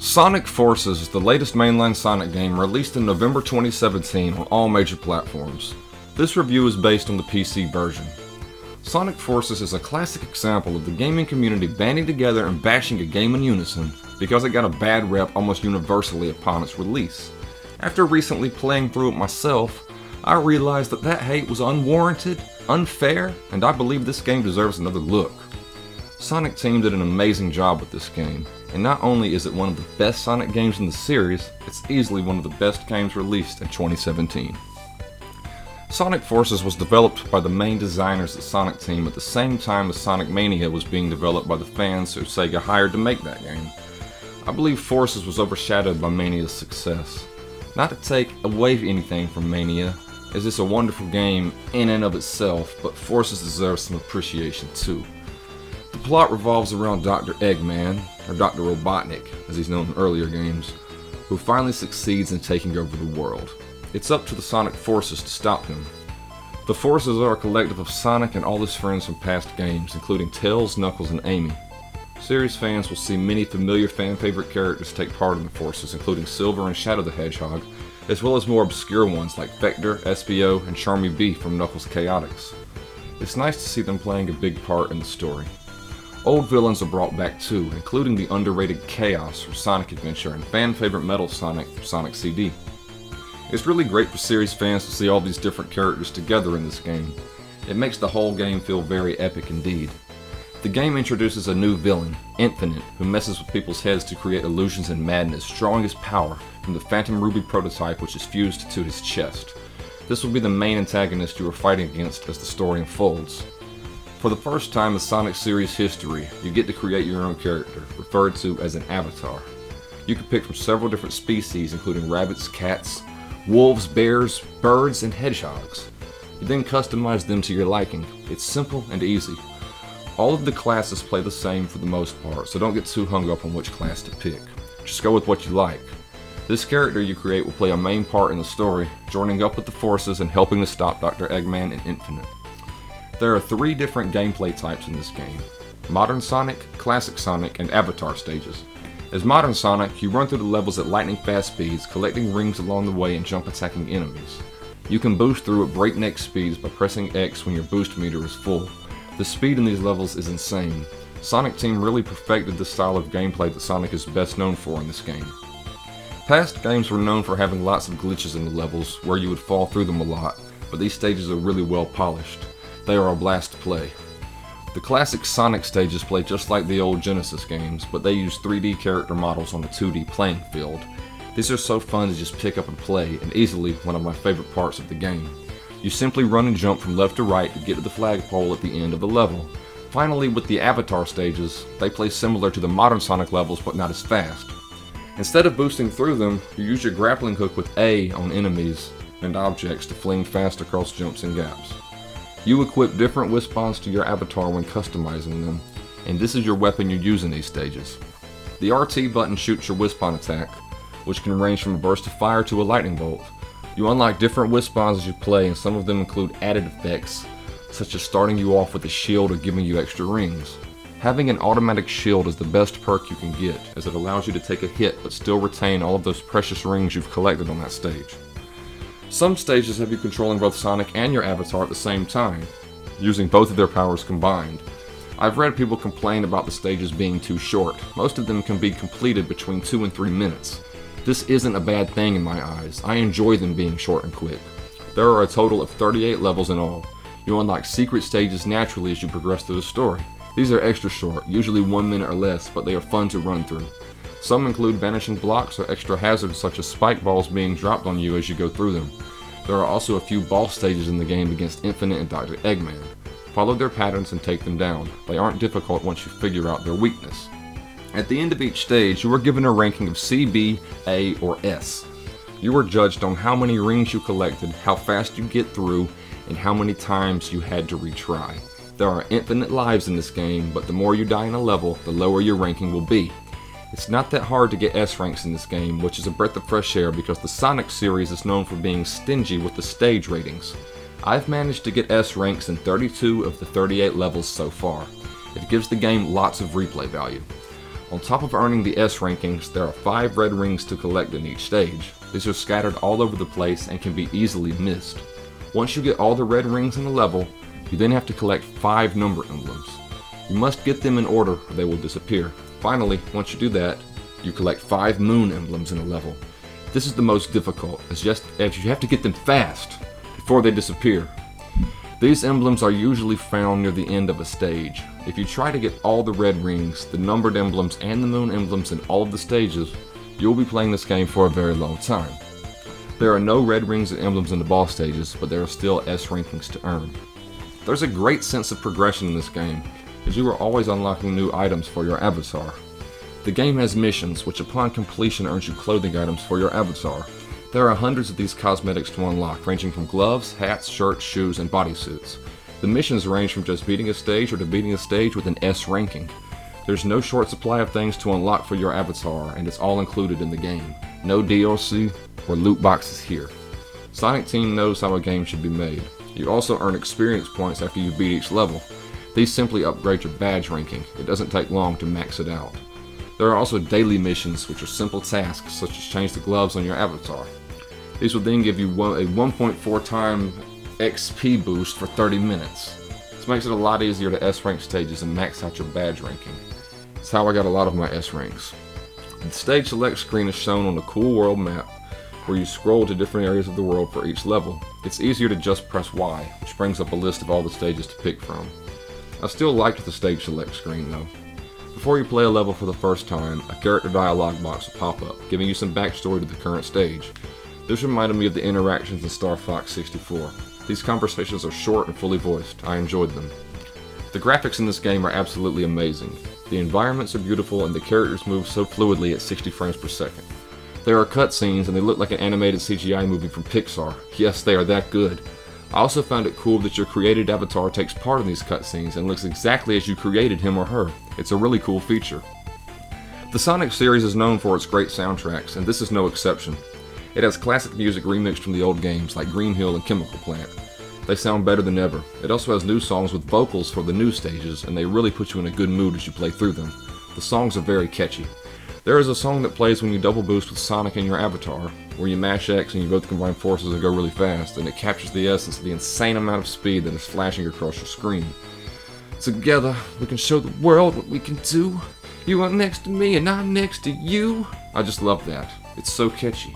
Sonic Forces is the latest mainline Sonic game released in November 2017 on all major platforms. This review is based on the PC version. Sonic Forces is a classic example of the gaming community banding together and bashing a game in unison because it got a bad rep almost universally upon its release. After recently playing through it myself, I realized that hate was unwarranted, unfair, and I believe this game deserves another look. Sonic Team did an amazing job with this game, and not only is it one of the best Sonic games in the series, it's easily one of the best games released in 2017. Sonic Forces was developed by the main designers at Sonic Team at the same time as Sonic Mania was being developed by the fans who Sega hired to make that game. I believe Forces was overshadowed by Mania's success. Not to take away anything from Mania, as it's a wonderful game in and of itself, but Forces deserves some appreciation too. The plot revolves around Dr. Eggman, or Dr. Robotnik, as he's known in earlier games, who finally succeeds in taking over the world. It's up to the Sonic Forces to stop him. The Forces are a collective of Sonic and all his friends from past games, including Tails, Knuckles, and Amy. Series fans will see many familiar fan-favorite characters take part in the Forces, including Silver and Shadow the Hedgehog, as well as more obscure ones like Vector, Espio, and Charmy B from Knuckles Chaotix. It's nice to see them playing a big part in the story. Old villains are brought back too, including the underrated Chaos from Sonic Adventure and fan-favorite Metal Sonic from Sonic CD. It's really great for series fans to see all these different characters together in this game. It makes the whole game feel very epic indeed. The game introduces a new villain, Infinite, who messes with people's heads to create illusions and madness, drawing his power from the Phantom Ruby prototype which is fused to his chest. This will be the main antagonist you are fighting against as the story unfolds. For the first time in Sonic series history, you get to create your own character, referred to as an avatar. You can pick from several different species including rabbits, cats, wolves, bears, birds, and hedgehogs. You then customize them to your liking. It's simple and easy. All of the classes play the same for the most part, so don't get too hung up on which class to pick. Just go with what you like. This character you create will play a main part in the story, joining up with the Forces and helping to stop Dr. Eggman and Infinite. There are 3 different gameplay types in this game: Modern Sonic, Classic Sonic, and Avatar stages. As Modern Sonic, you run through the levels at lightning fast speeds, collecting rings along the way and jump attacking enemies. You can boost through at breakneck speeds by pressing X when your boost meter is full. The speed in these levels is insane. Sonic Team really perfected the style of gameplay that Sonic is best known for in this game. Past games were known for having lots of glitches in the levels, where you would fall through them a lot, but these stages are really well polished. They are a blast to play. The classic Sonic stages play just like the old Genesis games, but they use 3D character models on a 2D playing field. These are so fun to just pick up and play, and easily one of my favorite parts of the game. You simply run and jump from left to right to get to the flagpole at the end of the level. Finally, with the Avatar stages, they play similar to the modern Sonic levels but not as fast. Instead of boosting through them, you use your grappling hook with A on enemies and objects to fling fast across jumps and gaps. You equip different Wispons to your avatar when customizing them, and this is your weapon you use in these stages. The RT button shoots your Wispon attack, which can range from a burst of fire to a lightning bolt. You unlock different Wispons as you play, and some of them include added effects, such as starting you off with a shield or giving you extra rings. Having an automatic shield is the best perk you can get, as it allows you to take a hit but still retain all of those precious rings you've collected on that stage. Some stages have you controlling both Sonic and your avatar at the same time, using both of their powers combined. I've read people complain about the stages being too short. Most of them can be completed between 2 and 3 minutes. This isn't a bad thing in my eyes. I enjoy them being short and quick. There are a total of 38 levels in all. You unlock secret stages naturally as you progress through the story. These are extra short, usually 1 minute or less, but they are fun to run through. Some include vanishing blocks or extra hazards such as spike balls being dropped on you as you go through them. There are also a few boss stages in the game against Infinite and Dr. Eggman. Follow their patterns and take them down. They aren't difficult once you figure out their weakness. At the end of each stage, you are given a ranking of C, B, A, or S. You are judged on how many rings you collected, how fast you get through, and how many times you had to retry. There are infinite lives in this game, but the more you die in a level, the lower your ranking will be. It's not that hard to get S ranks in this game, which is a breath of fresh air because the Sonic series is known for being stingy with the stage ratings. I've managed to get S ranks in 32 of the 38 levels so far. It gives the game lots of replay value. On top of earning the S rankings, there are 5 red rings to collect in each stage. These are scattered all over the place and can be easily missed. Once you get all the red rings in a level, you then have to collect 5 number emblems. You must get them in order or they will disappear. Finally, once you do that, you collect 5 moon emblems in a level. This is the most difficult, as you have to get them fast before they disappear. These emblems are usually found near the end of a stage. If you try to get all the red rings, the numbered emblems, and the moon emblems in all of the stages, you'll be playing this game for a very long time. There are no red rings and emblems in the boss stages, but there are still S rankings to earn. There's a great sense of progression in this game, as you are always unlocking new items for your avatar. The game has missions, which upon completion earns you clothing items for your avatar. There are hundreds of these cosmetics to unlock, ranging from gloves, hats, shirts, shoes, and bodysuits. The missions range from just beating a stage or to beating a stage with an S ranking. There's no short supply of things to unlock for your avatar, and it's all included in the game. No DLC or loot boxes here. Sonic Team knows how a game should be made. You also earn experience points after you beat each level. These simply upgrade your badge ranking. It doesn't take long to max it out. There are also daily missions, which are simple tasks such as change the gloves on your avatar. These will then give you a 1.4 time XP boost for 30 minutes. This makes it a lot easier to S rank stages and max out your badge ranking. It's how I got a lot of my S ranks. The stage select screen is shown on the Cool World map, where you scroll to different areas of the world for each level. It's easier to just press Y, which brings up a list of all the stages to pick from. I still liked the stage select screen though. Before you play a level for the first time, a character dialog box will pop up, giving you some backstory to the current stage. This reminded me of the interactions in Star Fox 64. These conversations are short and fully voiced. I enjoyed them. The graphics in this game are absolutely amazing. The environments are beautiful and the characters move so fluidly at 60 frames per second. There are cutscenes and they look like an animated CGI movie from Pixar. Yes, they are that good. I also found it cool that your created avatar takes part in these cutscenes and looks exactly as you created him or her. It's a really cool feature. The Sonic series is known for its great soundtracks, and this is no exception. It has classic music remixed from the old games like Green Hill and Chemical Plant. They sound better than ever. It also has new songs with vocals for the new stages, and they really put you in a good mood as you play through them. The songs are very catchy. There is a song that plays when you double boost with Sonic and your avatar, where you mash X and you both combine forces and go really fast, and it captures the essence of the insane amount of speed that is flashing across your screen. Together, we can show the world what we can do. You are next to me and I'm next to you. I just love that. It's so catchy.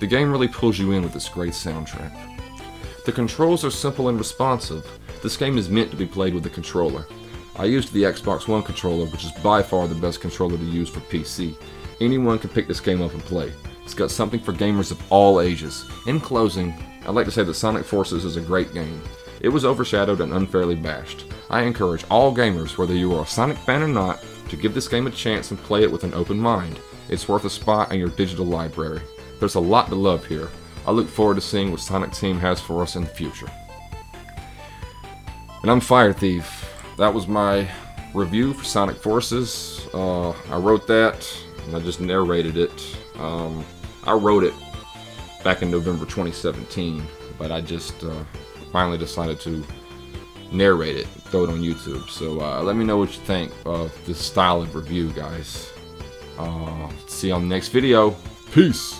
The game really pulls you in with its great soundtrack. The controls are simple and responsive. This game is meant to be played with a controller. I used the Xbox One controller, which is by far the best controller to use for PC. Anyone can pick this game up and play. It's got something for gamers of all ages. In closing, I'd like to say that Sonic Forces is a great game. It was overshadowed and unfairly bashed. I encourage all gamers, whether you are a Sonic fan or not, to give this game a chance and play it with an open mind. It's worth a spot in your digital library. There's a lot to love here. I look forward to seeing what Sonic Team has for us in the future. And I'm Fire Thief. That was my review for Sonic Forces. I wrote that, and I just narrated it. I wrote it back in November 2017, but I just finally decided to narrate it, throw it on YouTube. So let me know what you think of this style of review, guys. See you on the next video. Peace!